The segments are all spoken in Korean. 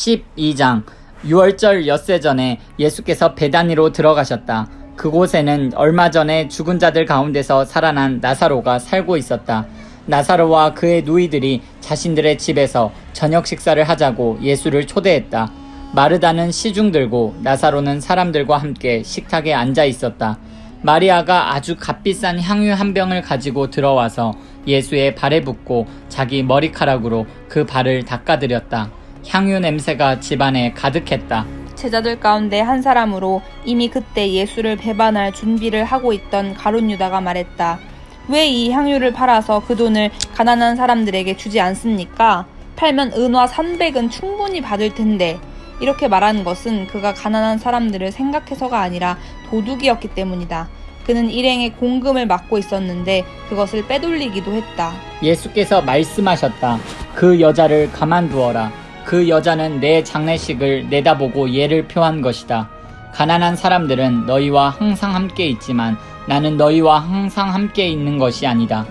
12장 유월절 엿새 전에 예수께서 베다니로 들어가셨다. 그곳에는 얼마 전에 죽은 자들 가운데서 살아난 나사로가 살고 있었다. 나사로와 그의 누이들이 자신들의 집에서 저녁 식사를 하자고 예수를 초대했다. 마르다는 시중 들고 나사로는 사람들과 함께 식탁에 앉아 있었다. 마리아가 아주 값비싼 향유 한 병을 가지고 들어와서 예수의 발에 붓고 자기 머리카락으로 그 발을 닦아드렸다. 향유 냄새가 집안에 가득했다. 제자들 가운데 한 사람으로 이미 그때 예수를 배반할 준비를 하고 있던 가룟 유다가 말했다. 왜 이 향유를 팔아서 그 돈을 가난한 사람들에게 주지 않습니까? 팔면 은화 300은 충분히 받을 텐데. 이렇게 말하는 것은 그가 가난한 사람들을 생각해서가 아니라 도둑이었기 때문이다. 그는 일행의 공금을 맡고 있었는데 그것을 빼돌리기도 했다. 예수께서 말씀하셨다. 그 여자를 가만두어라. 그 여자는 내 장례식을 내다보고 예를 표한 것이다. 가난한 사람들은 너희와 항상 함께 있지만 나는 너희와 항상 함께 있는 것이 아니다.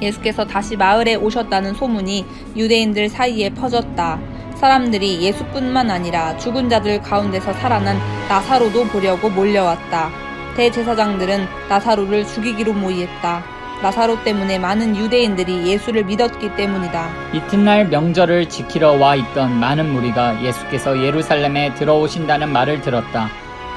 예수께서 다시 마을에 오셨다는 소문이 유대인들 사이에 퍼졌다. 사람들이 예수뿐만 아니라 죽은 자들 가운데서 살아난 나사로도 보려고 몰려왔다. 대제사장들은 나사로를 죽이기로 모의했다. 나사로 때문에 많은 유대인들이 예수를 믿었기 때문이다. 이튿날 명절을 지키러 와 있던 많은 무리가 예수께서 예루살렘에 들어오신다는 말을 들었다.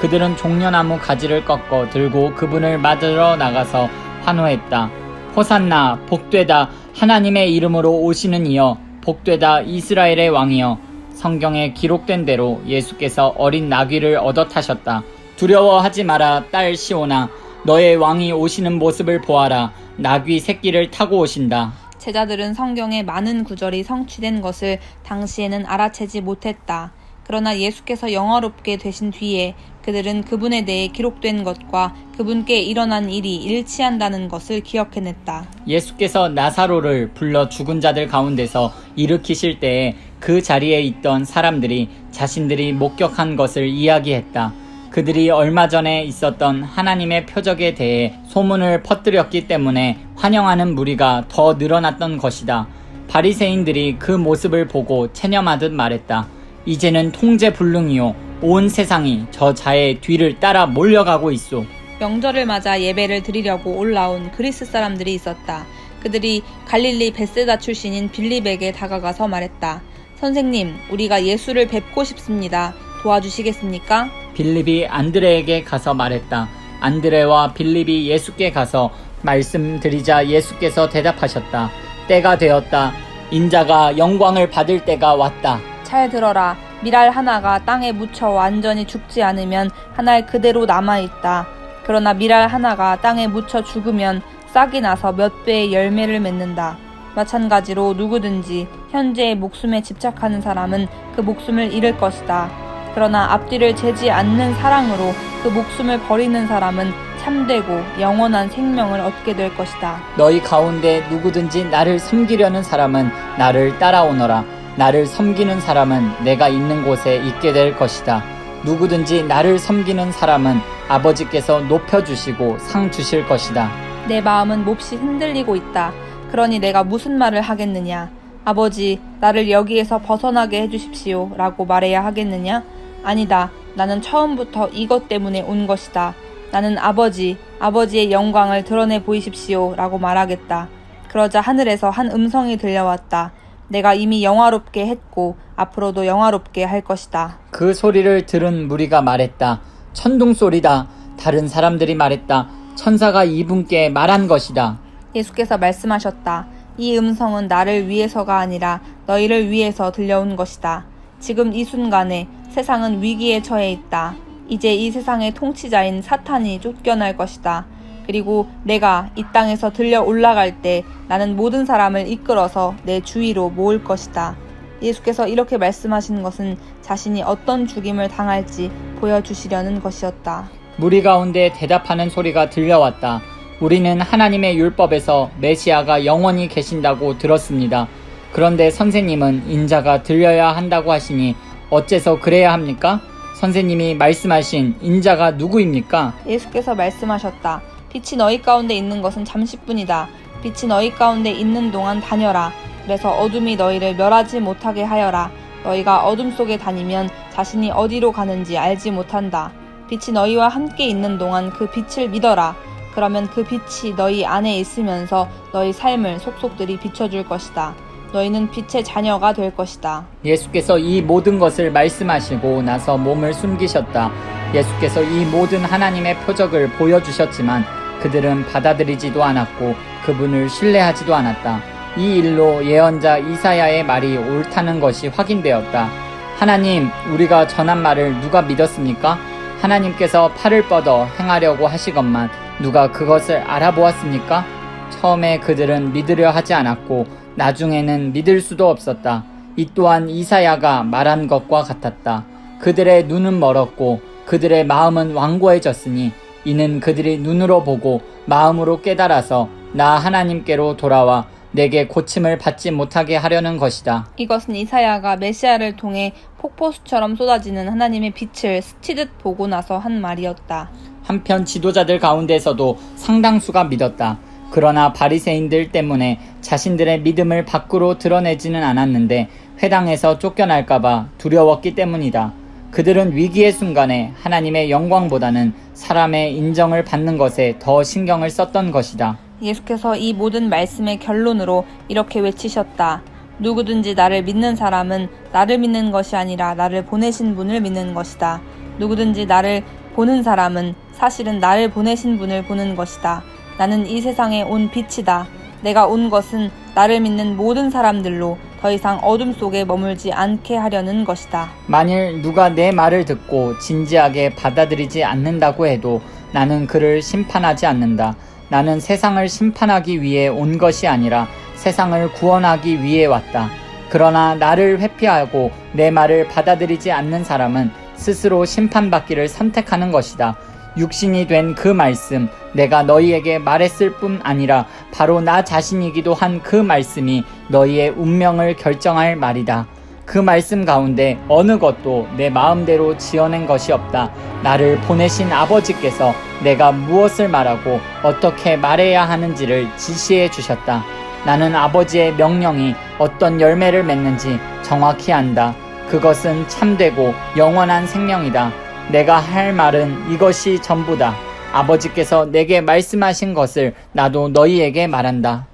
그들은 종려나무 가지를 꺾어 들고 그분을 맞으러 나가서 환호했다. 호산나 복되다 하나님의 이름으로 오시는 이여 복되다 이스라엘의 왕이여. 성경에 기록된 대로 예수께서 어린 나귀를 얻어 타셨다. 두려워하지 마라 딸 시온아. 너의 왕이 오시는 모습을 보아라. 나귀 새끼를 타고 오신다. 제자들은 성경의 많은 구절이 성취된 것을 당시에는 알아채지 못했다. 그러나 예수께서 영화롭게 되신 뒤에 그들은 그분에 대해 기록된 것과 그분께 일어난 일이 일치한다는 것을 기억해냈다. 예수께서 나사로를 불러 죽은 자들 가운데서 일으키실 때에 그 자리에 있던 사람들이 자신들이 목격한 것을 이야기했다. 그들이 얼마 전에 있었던 하나님의 표적에 대해 소문을 퍼뜨렸기 때문에 환영하는 무리가 더 늘어났던 것이다. 바리새인들이 그 모습을 보고 체념하듯 말했다. 이제는 통제불능이요 온 세상이 저 자의 뒤를 따라 몰려가고 있소. 명절을 맞아 예배를 드리려고 올라온 그리스 사람들이 있었다. 그들이 갈릴리 벳세다 출신인 빌립에게 다가가서 말했다. 선생님, 우리가 예수를 뵙고 싶습니다. 도와주시겠습니까? 빌립이 안드레에게 가서 말했다. 안드레와 빌립이 예수께 가서 말씀드리자 예수께서 대답하셨다. 때가 되었다. 인자가 영광을 받을 때가 왔다. 잘 들어라. 밀알 하나가 땅에 묻혀 완전히 죽지 않으면 한 알 그대로 남아있다. 그러나 밀알 하나가 땅에 묻혀 죽으면 싹이 나서 몇 배의 열매를 맺는다. 마찬가지로 누구든지 현재의 목숨에 집착하는 사람은 그 목숨을 잃을 것이다. 그러나 앞뒤를 재지 않는 사랑으로 그 목숨을 버리는 사람은 참되고 영원한 생명을 얻게 될 것이다. 너희 가운데 누구든지 나를 섬기려는 사람은 나를 따라오너라. 나를 섬기는 사람은 내가 있는 곳에 있게 될 것이다. 누구든지 나를 섬기는 사람은 아버지께서 높여주시고 상 주실 것이다. 내 마음은 몹시 흔들리고 있다. 그러니 내가 무슨 말을 하겠느냐? 아버지, 나를 여기에서 벗어나게 해주십시오 라고 말해야 하겠느냐? 아니다. 나는 처음부터 이것 때문에 온 것이다. 나는 아버지의 영광을 드러내 보이십시오 라고 말하겠다. 그러자 하늘에서 한 음성이 들려왔다. 내가 이미 영화롭게 했고 앞으로도 영화롭게 할 것이다. 그 소리를 들은 무리가 말했다. 천둥소리다. 다른 사람들이 말했다. 천사가 이분께 말한 것이다. 예수께서 말씀하셨다. 이 음성은 나를 위해서가 아니라 너희를 위해서 들려온 것이다. 지금 이 순간에 세상은 위기에 처해 있다. 이제 이 세상의 통치자인 사탄이 쫓겨날 것이다. 그리고 내가 이 땅에서 들려 올라갈 때 나는 모든 사람을 이끌어서 내 주위로 모을 것이다. 예수께서 이렇게 말씀하신 것은 자신이 어떤 죽임을 당할지 보여주시려는 것이었다. 무리 가운데 대답하는 소리가 들려왔다. 우리는 하나님의 율법에서 메시아가 영원히 계신다고 들었습니다. 그런데 선생님은 인자가 들려야 한다고 하시니 어째서 그래야 합니까? 선생님이 말씀하신 인자가 누구입니까? 예수께서 말씀하셨다. 빛이 너희 가운데 있는 것은 잠시뿐이다. 빛이 너희 가운데 있는 동안 다녀라. 그래서 어둠이 너희를 멸하지 못하게 하여라. 너희가 어둠 속에 다니면 자신이 어디로 가는지 알지 못한다. 빛이 너희와 함께 있는 동안 그 빛을 믿어라. 그러면 그 빛이 너희 안에 있으면서 너희 삶을 속속들이 비춰줄 것이다. 너희는 빛의 자녀가 될 것이다. 예수께서 이 모든 것을 말씀하시고 나서 몸을 숨기셨다. 예수께서 이 모든 하나님의 표적을 보여주셨지만 그들은 받아들이지도 않았고 그분을 신뢰하지도 않았다. 이 일로 예언자 이사야의 말이 옳다는 것이 확인되었다. 하나님, 우리가 전한 말을 누가 믿었습니까? 하나님께서 팔을 뻗어 행하려고 하시건만 누가 그것을 알아보았습니까? 처음에 그들은 믿으려 하지 않았고 나중에는 믿을 수도 없었다. 이 또한 이사야가 말한 것과 같았다. 그들의 눈은 멀었고 그들의 마음은 완고해졌으니 이는 그들이 눈으로 보고 마음으로 깨달아서 나 하나님께로 돌아와 내게 고침을 받지 못하게 하려는 것이다. 이것은 이사야가 메시아를 통해 폭포수처럼 쏟아지는 하나님의 빛을 스치듯 보고 나서 한 말이었다. 한편 지도자들 가운데서도 상당수가 믿었다. 그러나 바리새인들 때문에 자신들의 믿음을 밖으로 드러내지는 않았는데 회당에서 쫓겨날까봐 두려웠기 때문이다. 그들은 위기의 순간에 하나님의 영광보다는 사람의 인정을 받는 것에 더 신경을 썼던 것이다. 예수께서 이 모든 말씀의 결론으로 이렇게 외치셨다. 누구든지 나를 믿는 사람은 나를 믿는 것이 아니라 나를 보내신 분을 믿는 것이다. 누구든지 나를 보는 사람은 사실은 나를 보내신 분을 보는 것이다. 나는 이 세상에 온 빛이다. 내가 온 것은 나를 믿는 모든 사람들로 더 이상 어둠 속에 머물지 않게 하려는 것이다. 만일 누가 내 말을 듣고 진지하게 받아들이지 않는다고 해도 나는 그를 심판하지 않는다. 나는 세상을 심판하기 위해 온 것이 아니라 세상을 구원하기 위해 왔다. 그러나 나를 회피하고 내 말을 받아들이지 않는 사람은 스스로 심판받기를 선택하는 것이다. 육신이 된 그 말씀, 내가 너희에게 말했을 뿐 아니라 바로 나 자신이기도 한 그 말씀이 너희의 운명을 결정할 말이다. 그 말씀 가운데 어느 것도 내 마음대로 지어낸 것이 없다. 나를 보내신 아버지께서 내가 무엇을 말하고 어떻게 말해야 하는지를 지시해 주셨다. 나는 아버지의 명령이 어떤 열매를 맺는지 정확히 안다. 그것은 참되고 영원한 생명이다. 내가 할 말은 이것이 전부다. 아버지께서 내게 말씀하신 것을 나도 너희에게 말한다.